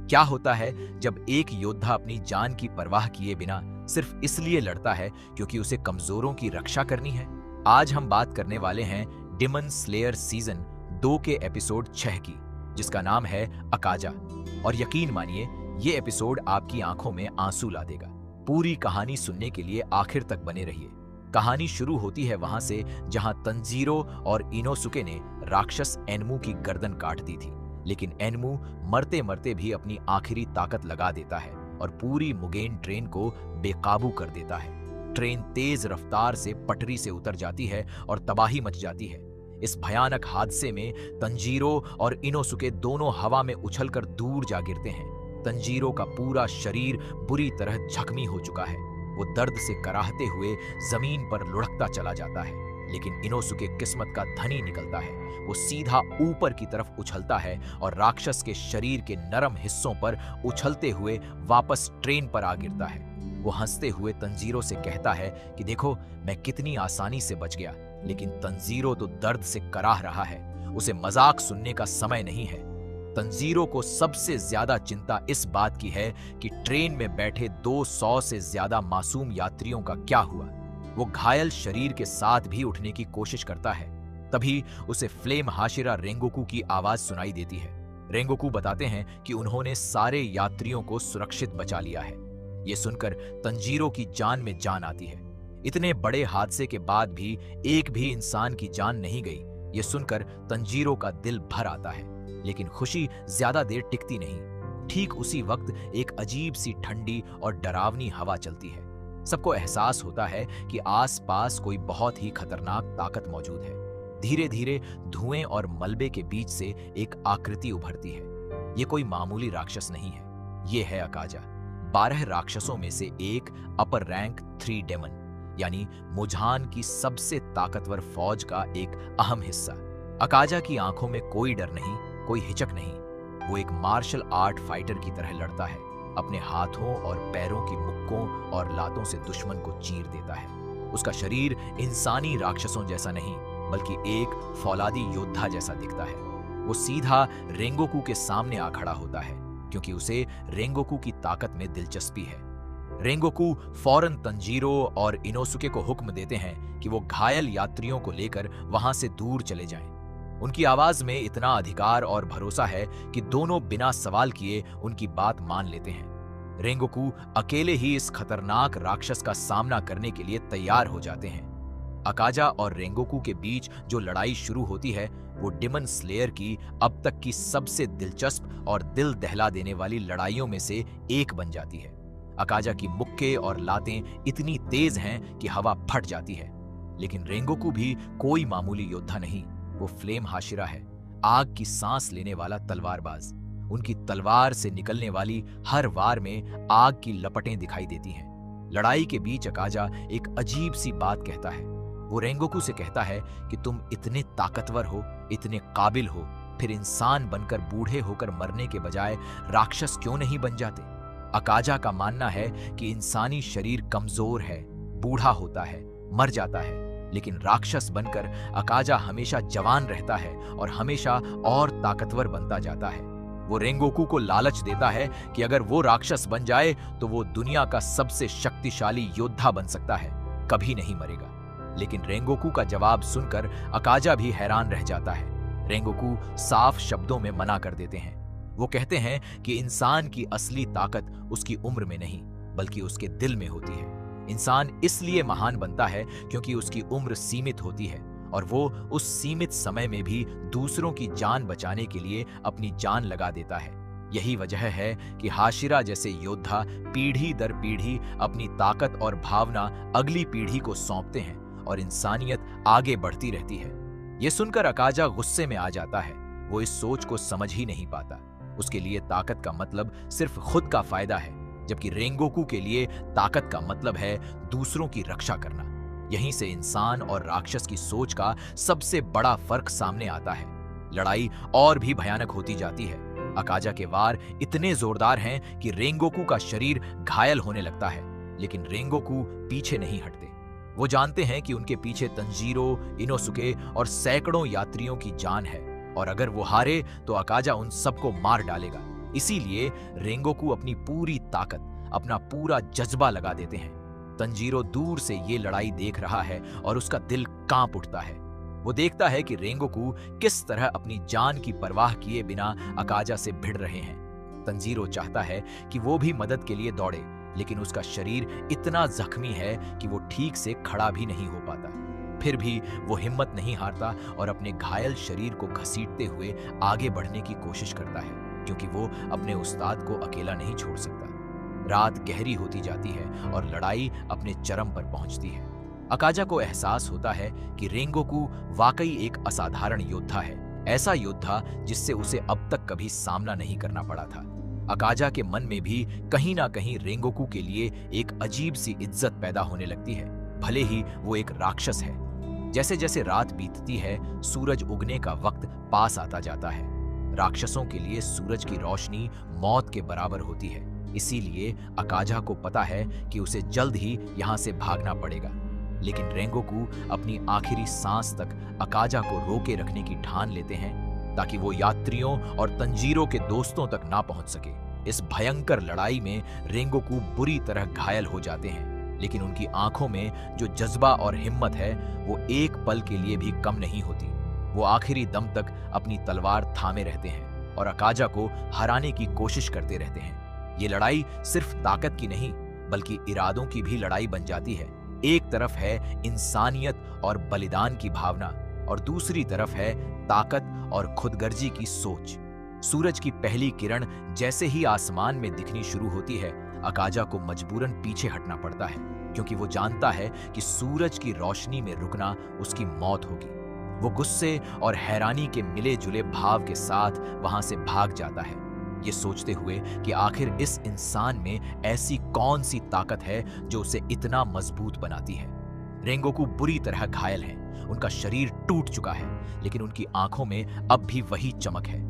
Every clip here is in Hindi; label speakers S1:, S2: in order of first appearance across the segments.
S1: क्या होता है जब एक योद्धा अपनी जान की परवाह किए बिना सिर्फ इसलिए लड़ता है क्योंकि उसे कमजोरों की रक्षा करनी है? आज हम बात करने वाले हैं डिमन स्लेयर सीजन 2 के एपिसोड 6 की, जिसका नाम है अकाजा। और यकीन मानिए, ये एपिसोड आपकी आंखों में आंसू ला देगा। पूरी कहानी सुनने के लिए आखिर तक बने रहिए। कहानी शुरू होती है वहां से जहां तंजीरो और इनोसुके ने राक्षस एनमू की गर्दन काट दी थी, लेकिन एनमू मरते मरते भी अपनी आखिरी ताकत लगा देता है और पूरी मुगेन ट्रेन को बेकाबू कर देता है। ट्रेन तेज रफ्तार से पटरी से उतर जाती है और तबाही मच जाती है। इस भयानक हादसे में तंजीरो और इनोसुके दोनों हवा में उछलकर दूर जा गिरते हैं। तंजीरो का पूरा शरीर बुरी तरह जख्मी हो चुका है। वो दर्द से कराहते हुए जमीन पर लुढ़कता चला जाता है, लेकिन इनोसुके किस्मत का धनी निकलता है। वो सीधा ऊपर की तरफ उछलता है और राक्षस के शरीर के नरम हिस्सों पर उछलते हुए वापस ट्रेन पर आ गिरता है। वो हंसते हुए तंजीरो से कहता है कि देखो, मैं कितनी आसानी से बच गया। लेकिन तंजीरो तो दर्द से कराह रहा है। उसे मजाक सुनने का समय नहीं है। तंजीरो को सबसे ज्यादा चिंता इस बात की है कि ट्रेन में बैठे 200 से ज्यादा मासूम यात्रियों का क्या हुआ। वो घायल शरीर के साथ भी उठने की कोशिश करता है। तभी उसे फ्लेम हाशिरा रेंगोकू की आवाज सुनाई देती है। रेंगोकू बताते हैं कि उन्होंने सारे यात्रियों को सुरक्षित बचा लिया है। ये सुनकर तंजीरो की जान में जान आती है। इतने बड़े हादसे के बाद भी एक भी इंसान की जान नहीं गई। ये सुनकर तंजीरो का दिल भर आता है, लेकिन खुशी ज्यादा देर टिकती नहीं। ठीक उसी वक्त एक अजीब सी ठंडी और डरावनी हवा चलती है। सबको एहसास होता है कि आसपास कोई बहुत ही खतरनाक ताकत मौजूद है। धीरे धीरे धुएं और मलबे के बीच से एक आकृति उभरती है। ये कोई मामूली राक्षस नहीं है, ये है अकाजा। 12 राक्षसों में से एक अपर रैंक 3 डेमन, यानी मुझान की सबसे ताकतवर फौज का एक अहम हिस्सा। अकाजा की आंखों में कोई डर नहीं, कोई हिचक नहीं। वो एक मार्शल आर्ट फाइटर की तरह लड़ता है। अपने हाथों और पैरों की मुक्कों और लातों से दुश्मन को चीर देता है। उसका शरीर इंसानी राक्षसों जैसा नहीं, बल्कि एक फौलादी योद्धा जैसा दिखता है। वो सीधा रेंगोकू के सामने आ खड़ा होता है, क्योंकि उसे रेंगोकू की ताकत में दिलचस्पी है। रेंगोकू फौरन तंजीरो और इनोसुके को हुक्म देते हैं कि वो घायल यात्रियों को लेकर वहां से दूर चले जाएं। उनकी आवाज में इतना अधिकार और भरोसा है कि दोनों बिना सवाल किए उनकी बात मान लेते हैं। रेंगोकू अकेले ही इस खतरनाक राक्षस का सामना करने के लिए तैयार हो जाते हैं। अकाजा और रेंगोकू के बीच जो लड़ाई शुरू होती है, वो डिमन स्लेयर की अब तक की सबसे दिलचस्प और दिल दहला देने वाली लड़ाइयों में से एक बन जाती है। अकाजा की मुक्के और लातें इतनी तेज हैं कि हवा फट जाती है, लेकिन रेंगोकू भी कोई मामूली योद्धा नहीं। वो फ्लेम हाशिरा है, आग की सांस लेने वाला तलवारबाज। उनकी तलवार से निकलने वाली हर वार में आग की लपटें दिखाई देती हैं। लड़ाई के बीच अकाजा एक अजीब सी बात कहता है। वो रेंगोकू से कहता है कि तुम इतने ताकतवर हो, इतने काबिल हो, फिर इंसान बनकर बूढ़े होकर मरने के बजाय राक्षस क्यों नहीं बन जाते? अकाजा का मानना है कि इंसानी शरीर कमजोर है, बूढ़ा होता है, मर जाता है, लेकिन राक्षस बनकर अकाजा हमेशा जवान रहता है और हमेशा और ताकतवर बनता जाता है। वो रेंगोकू को लालच देता है कि अगर वो राक्षस बन जाए तो वो दुनिया का सबसे शक्तिशाली योद्धा बन सकता है, कभी नहीं मरेगा। लेकिन रेंगोकू का जवाब सुनकर अकाजा भी हैरान रह जाता है। रेंगोकू साफ शब्दों में मना कर देते हैं। वो कहते हैं कि इंसान की असली ताकत उसकी उम्र में नहीं, बल्कि उसके दिल में होती है। इंसान इसलिए महान बनता है क्योंकि उसकी उम्र सीमित होती है और वो उस सीमित समय में भी दूसरों की जान बचाने के लिए अपनी जान लगा देता है। यही वजह है कि हाशिरा जैसे योद्धा पीढ़ी दर पीढ़ी अपनी ताकत और भावना अगली पीढ़ी को सौंपते हैं और इंसानियत आगे बढ़ती रहती है। यह सुनकर अकाजा गुस्से में आ जाता है। वो इस सोच को समझ ही नहीं पाता। उसके लिए ताकत का मतलब सिर्फ खुद का फायदा है, जबकि रेंगोकू के लिए ताकत का मतलब है दूसरों की रक्षा करना। यहीं से इंसान और राक्षस की सोच का सबसे बड़ा फर्क सामने आता है। लड़ाई और भी भयानक होती जाती है। अकाजा के वार इतने जोरदार हैं कि रेंगोकू का शरीर घायल होने लगता है, लेकिन रेंगोकू पीछे नहीं हटते। वो जानते हैं कि उनके पीछे तंजीरो, इनोसुके और सैकड़ों यात्रियों की जान है और अगर वो हारे तो अकाजा उन सबको मार डालेगा। इसीलिए रेंगोकू अपनी पूरी ताकत, अपना पूरा जज्बा लगा देते हैं। तंजीरो दूर से ये लड़ाई देख रहा है और उसका दिल कांप उठता है। वो देखता है कि रेंगोकू किस तरह अपनी जान की परवाह किए बिना अकाजा से भिड़ रहे हैं। तंजीरो चाहता है कि वो भी मदद के लिए दौड़े, लेकिन उसका शरीर इतना जख्मी है कि वो ठीक से खड़ा भी नहीं हो पाता। फिर भी वो हिम्मत नहीं हारता और अपने घायल शरीर को घसीटते हुए आगे बढ़ने की कोशिश करता है, क्योंकि वो अपने उस्ताद को अकेला नहीं छोड़ सकता। रात गहरी होती जाती है और लड़ाई अपने चरम पर पहुंचती है। अकाजा को एहसास होता है कि रेंगोकू वाकई एक असाधारण योद्धा है, ऐसा योद्धा जिससे उसे अब तक कभी सामना नहीं करना पड़ा था। अकाजा के मन में भी कहीं ना कहीं रेंगोकू के लिए एक अजीब सी इज्जत पैदा होने लगती है, भले ही वो एक राक्षस है। जैसे जैसे रात बीतती है, सूरज उगने का वक्त पास आता जाता है। राक्षसों के लिए सूरज की रोशनी मौत के बराबर होती है, इसीलिए अकाजा को पता है कि उसे जल्द ही यहाँ से भागना पड़ेगा। लेकिन रेंगोकू अपनी आखिरी सांस तक अकाजा को रोके रखने की ठान लेते हैं, ताकि वो यात्रियों और तंजीरो के दोस्तों तक ना पहुंच सके। इस भयंकर लड़ाई में रेंगोकू बुरी तरह घायल हो जाते हैं, लेकिन उनकी आंखों में जो जज्बा और हिम्मत है वो एक पल के लिए भी कम नहीं होती। वो आखिरी दम तक अपनी तलवार थामे रहते हैं और अकाजा को हराने की कोशिश करते रहते हैं। ये लड़ाई सिर्फ ताकत की नहीं, बल्कि इरादों की भी लड़ाई बन जाती है। एक तरफ है इंसानियत और बलिदान की भावना, और दूसरी तरफ है ताकत और खुदगर्जी की सोच। सूरज की पहली किरण जैसे ही आसमान में दिखनी शुरू होती है, अकाजा को मजबूरन पीछे हटना पड़ता है, क्योंकि वो जानता है कि सूरज की रोशनी में रुकना उसकी मौत होगी। वो गुस्से और हैरानी के मिले जुले भाव के साथ वहां से भाग जाता है, ये सोचते हुए कि आखिर इस इंसान में ऐसी कौन सी ताकत है जो उसे इतना मजबूत बनाती है। रेंगोकू बुरी तरह घायल हैं, उनका शरीर टूट चुका है, लेकिन उनकी आंखों में अब भी वही चमक है।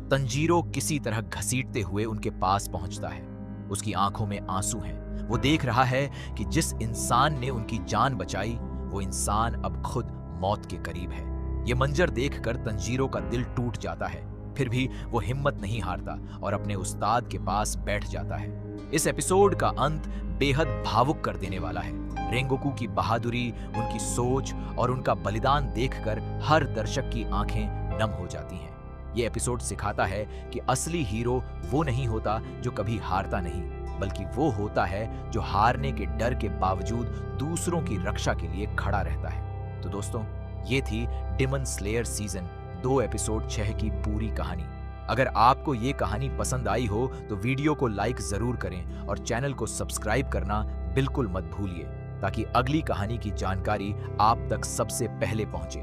S1: तंजीरो किसी तरह घसीटते हुए उनके पास पहुंचता है। उसकी आंखों में आंसू हैं। वो देख रहा है कि जिस इंसान ने उनकी जान बचाई, वो इंसान अब खुद मौत के करीब है। ये मंजर देखकर तंजीरो का दिल टूट जाता है, फिर भी वो हिम्मत नहीं हारता और अपने उस्ताद के पास बैठ जाता है। इस एपिसोड का अंत बेहद भावुक कर देने वाला है। रेंगोकू की बहादुरी, उनकी सोच और उनका बलिदान देखकर हर दर्शक की आंखें नम हो जाती हैं। ये एपिसोड सिखाता है कि असली हीरो वो नहीं होता जो कभी हारता नहीं, बल्कि वो होता है जो हारने के डर के बावजूद दूसरों की रक्षा के लिए खड़ा रहता है। तो दोस्तों, ये थी डिमन स्लेयर सीजन 2 एपिसोड 6 की पूरी कहानी। अगर आपको ये कहानी पसंद आई हो तो वीडियो को लाइक जरूर करें और चैनल को सब्सक्राइब करना बिल्कुल मत भूलिए, ताकि अगली कहानी की जानकारी आप तक सबसे पहले पहुंचे।